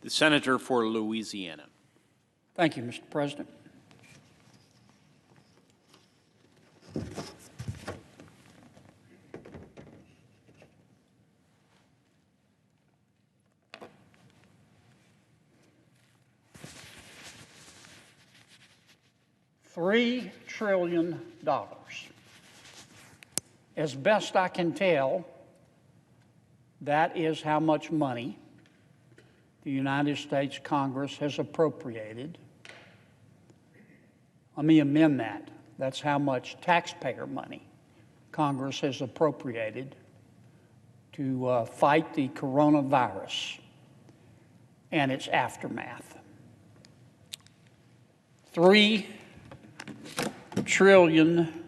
The Senator for Louisiana. Thank you, Mr. President. $3 trillion. As best I can tell, that is how much money the United States Congress has appropriated. Let me amend that. That's how much taxpayer money Congress has appropriated to fight the coronavirus and its aftermath. $3 trillion.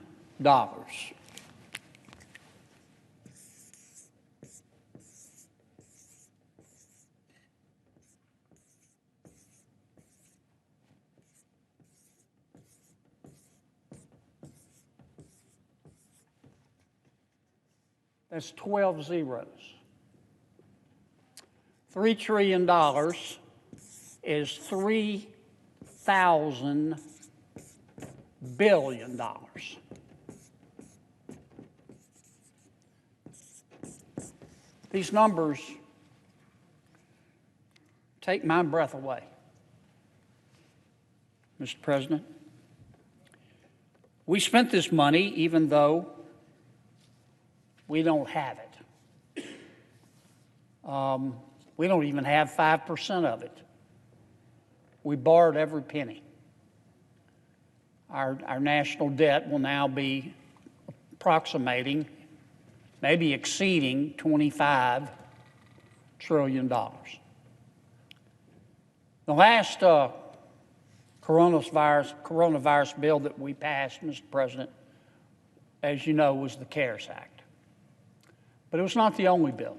That's 12 zeros. $3 trillion is 3,000 billion dollars. These numbers take my breath away, Mr. President. We spent this money even though we don't have it. We don't even have 5% of it. We borrowed every penny. Our national debt will now be approximating, maybe exceeding $25 trillion. The last coronavirus bill that we passed, Mr. President, as you know, was the CARES Act. But it was not the only bill.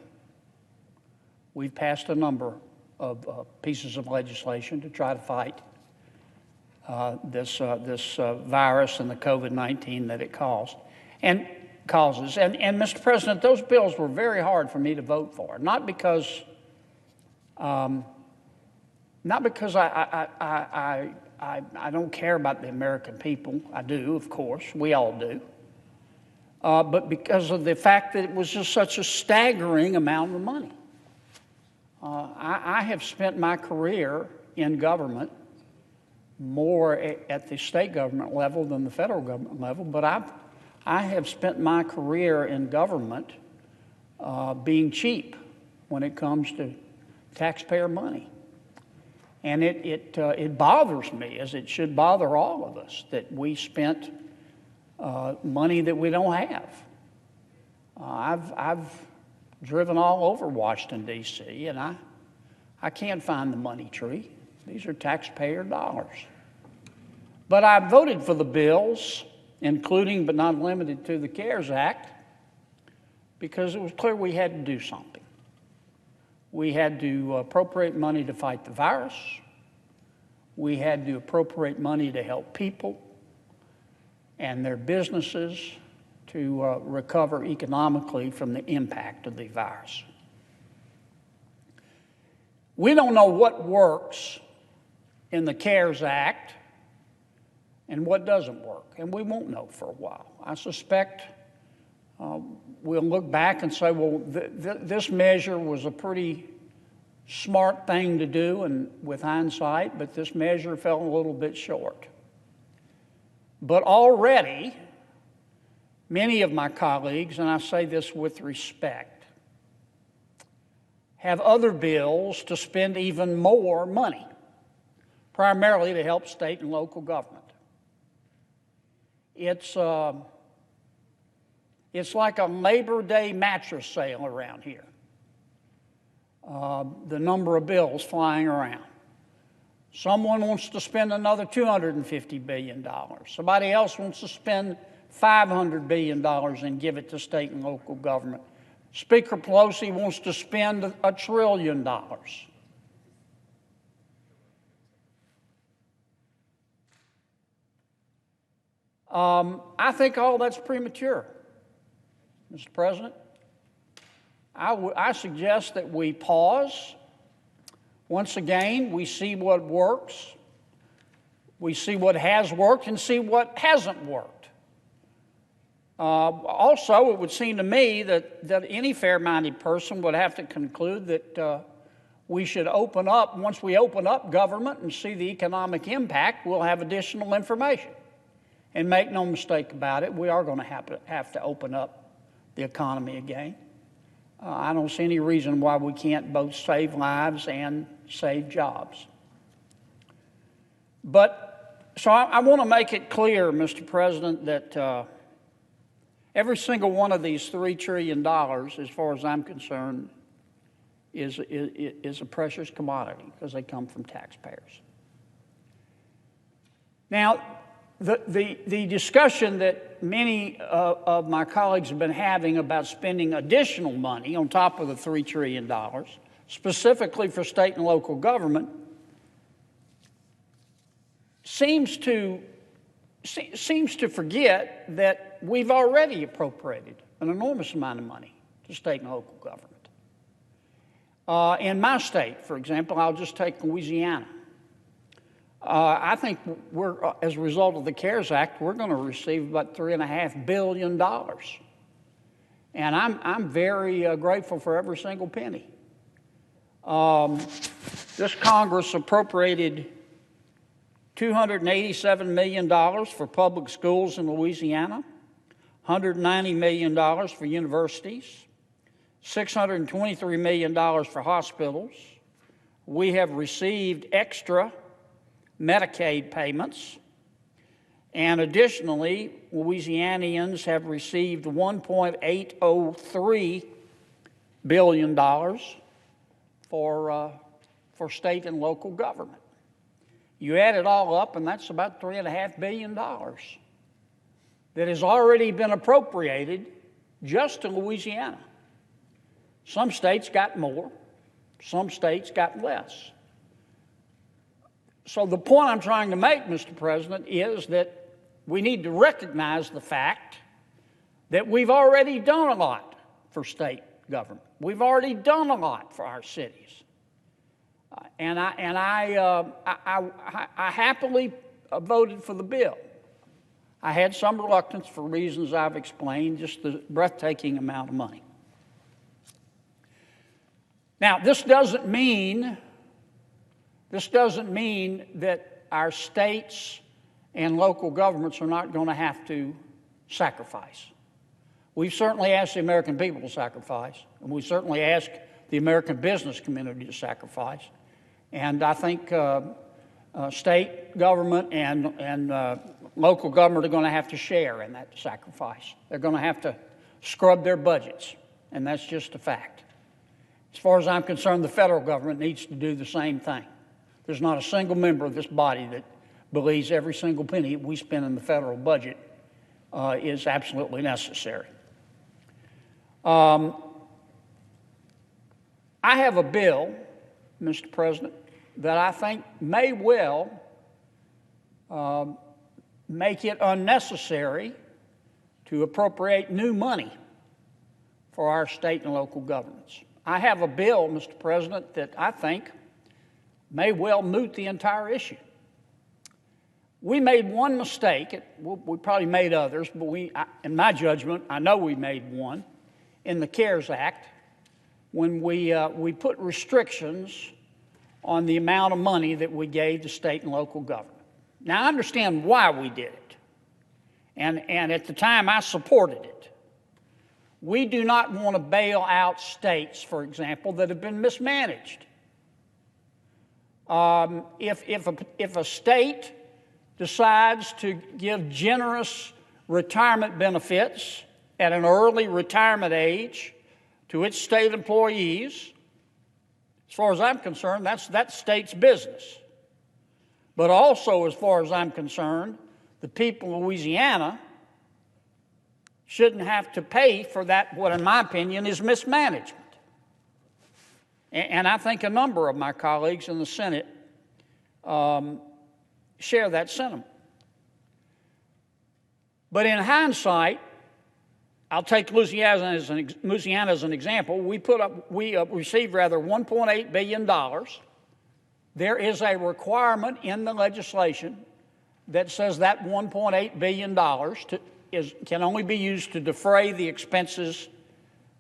We've passed a number of pieces of legislation to try to fight this virus and the COVID-19 that it causes. And Mr. President, those bills were very hard for me to vote for, not because I don't care about the American people. I do, of course. We all do. But because of the fact that it was just such a staggering amount of money. I have spent my career in government more at the state government level than the federal government level, but I have spent my career in government being cheap when it comes to taxpayer money. And it bothers me, as it should bother all of us, that we spent money that we don't have. I've driven all over Washington, D.C., and I can't find the money tree. These are taxpayer dollars. But I voted for the bills, including but not limited to the CARES Act, because it was clear we had to do something. We had to appropriate money to fight the virus. We had to appropriate money to help people and their businesses to recover economically from the impact of the virus. We don't know what works in the CARES Act and what doesn't work, and we won't know for a while. I suspect we'll look back and say, well, this measure was a pretty smart thing to do, and with hindsight, but this measure fell a little bit short. But already, many of my colleagues, and I say this with respect, have other bills to spend even more money, primarily to help state and local government. It's like a Labor Day mattress sale around here. The number of bills flying around. Someone wants to spend another $250 billion. Somebody else wants to spend $500 billion and give it to state and local government. Speaker Pelosi wants to spend $1 trillion. I think all that's premature, Mr. President. I suggest that we pause, Once again, we see what works, we see what has worked, and see what hasn't worked. Also, it would seem to me that any fair-minded person would have to conclude that we should open up, once we open up government and see the economic impact, we'll have additional information. And make no mistake about it, we are going to have to open up the economy again. I don't see any reason why we can't both save lives and save jobs. So I want to make it clear, Mr. President, that every single one of these $3 trillion, as far as I'm concerned, is a precious commodity because they come from taxpayers. Now, the discussion that many of my colleagues have been having about spending additional money on top of the $3 trillion, specifically for state and local government, seems to forget that we've already appropriated an enormous amount of money to state and local government. In my state, for example, I'll just take Louisiana. I think as a result of the CARES Act, we're going to receive about $3.5 billion. And I'm very grateful for every single penny. This Congress appropriated $287 million for public schools in Louisiana, $190 million for universities, $623 million for hospitals. We have received extra Medicaid payments, and additionally, Louisianians have received $1.803 billion for state and local government. You add it all up, and that's about $3.5 billion that has already been appropriated just to Louisiana. Some states got more, some states got less. So the point I'm trying to make, Mr. President, is that we need to recognize the fact that we've already done a lot for state government. We've already done a lot for our cities. And I happily voted for the bill. I had some reluctance for reasons I've explained, just the breathtaking amount of money. Now, this doesn't mean that our states and local governments are not going to have to sacrifice. We've certainly asked the American people to sacrifice, and we certainly asked the American business community to sacrifice. And I think state government and local government are going to have to share in that sacrifice. They're going to have to scrub their budgets, and that's just a fact. As far as I'm concerned, the federal government needs to do the same thing. There's not a single member of this body that believes every single penny we spend in the federal budget is absolutely necessary. I have a bill, Mr. President, that I think may well make it unnecessary to appropriate new money for our state and local governments. I have a bill, Mr. President, that I think may well moot the entire issue. We made one mistake. We probably made others, but in my judgment, I know we made one in the CARES Act when we put restrictions on the amount of money that we gave to state and local government. Now, I understand why we did it, and at the time, I supported it. We do not want to bail out states, for example, that have been mismanaged. If a state decides to give generous retirement benefits at an early retirement age to its state employees, as far as I'm concerned, that's that state's business. But also, as far as I'm concerned, the people of Louisiana shouldn't have to pay for that, what in my opinion is mismanagement. And I think a number of my colleagues in the Senate share that sentiment. But in hindsight, I'll take Louisiana as an example. We received $1.8 billion there is a requirement in the legislation that says that $1.8 billion can only be used to defray the expenses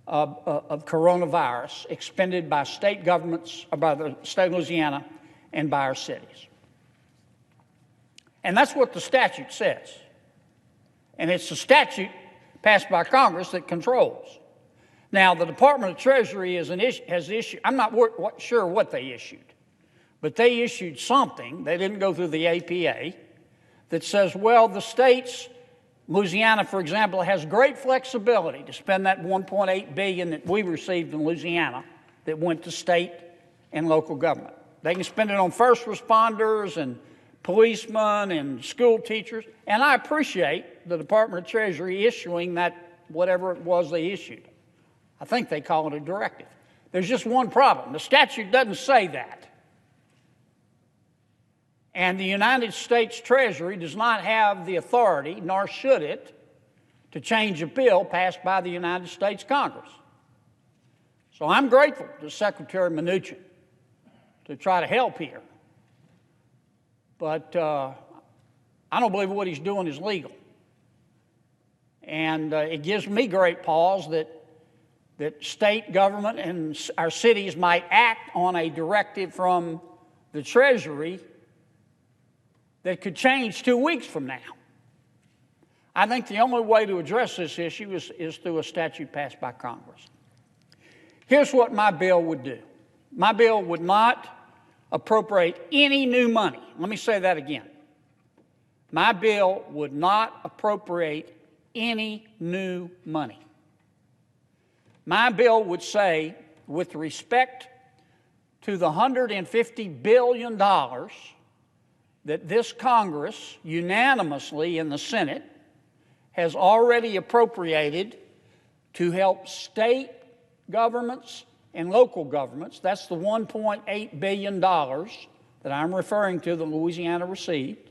of coronavirus expended by state governments, or by the state of Louisiana, and by our cities. And that's what the statute says. And it's a statute passed by Congress that controls. Now, the Department of Treasury has issued, I'm not sure what they issued, but they issued something, they didn't go through the APA, that says, well, the states, Louisiana, for example, has great flexibility to spend that $1.8 billion that we received in Louisiana that went to state and local government. They can spend it on first responders and policemen and school teachers, and I appreciate the Department of Treasury issuing that, whatever it was they issued. I think they call it a directive. There's just one problem. The statute doesn't say that. And the United States Treasury does not have the authority, nor should it, to change a bill passed by the United States Congress. So I'm grateful to Secretary Mnuchin to try to help here. But I don't believe what he's doing is legal. And it gives me great pause that state government and our cities might act on a directive from the Treasury that could change 2 weeks from now. I think the only way to address this issue is through a statute passed by Congress. Here's what my bill would do. My bill would not appropriate any new money. Let me say that again. My bill would not appropriate any new money. My bill would say, with respect to the $150 billion that this Congress, unanimously in the Senate, has already appropriated to help state governments and local governments, that's the $1.8 billion that I'm referring to that Louisiana received,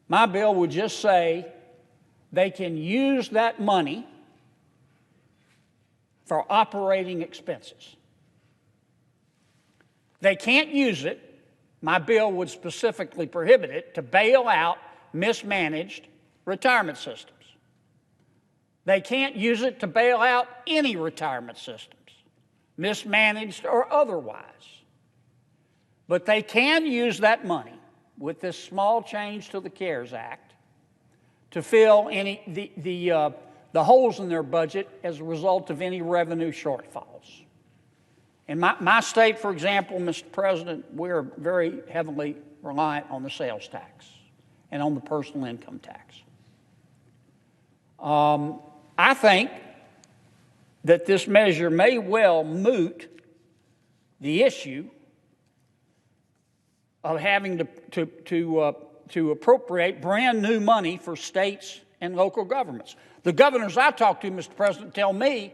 my bill would just say they can use that money for operating expenses. They can't use it, my bill would specifically prohibit it, to bail out mismanaged retirement systems. They can't use it to bail out any retirement systems, mismanaged or otherwise. But they can use that money, with this small change to the CARES Act, to fill the holes in their budget as a result of any revenue shortfalls. In my state, for example, Mr. President, we're very heavily reliant on the sales tax and on the personal income tax. I think that this measure may well moot the issue of having to appropriate brand new money for states and local governments. The governors I talk to, Mr. President, tell me,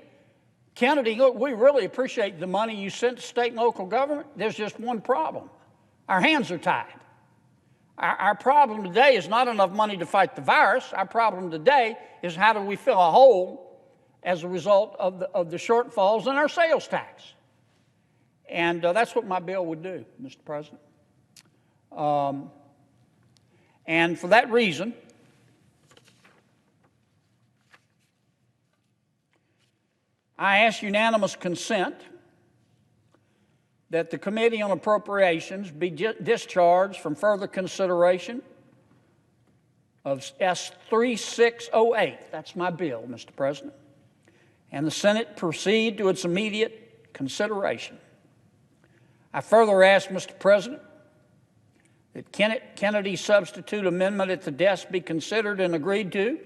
Kennedy, look, we really appreciate the money you sent to state and local government. There's just one problem. Our hands are tied. Our problem today is not enough money to fight the virus. Our problem today is how do we fill a hole as a result of the shortfalls in our sales tax. And that's what my bill would do, Mr. President. And for that reason, I ask unanimous consent that the Committee on Appropriations be discharged from further consideration of S-3608. That's my bill, Mr. President. And the Senate proceed to its immediate consideration. I further ask, Mr. President, that Kennedy's substitute amendment at the desk be considered and agreed to.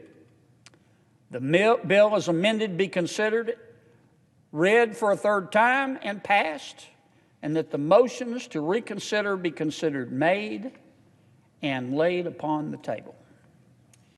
The bill as amended be considered, read for a third time, and passed, and that the motions to reconsider be considered made and laid upon the table.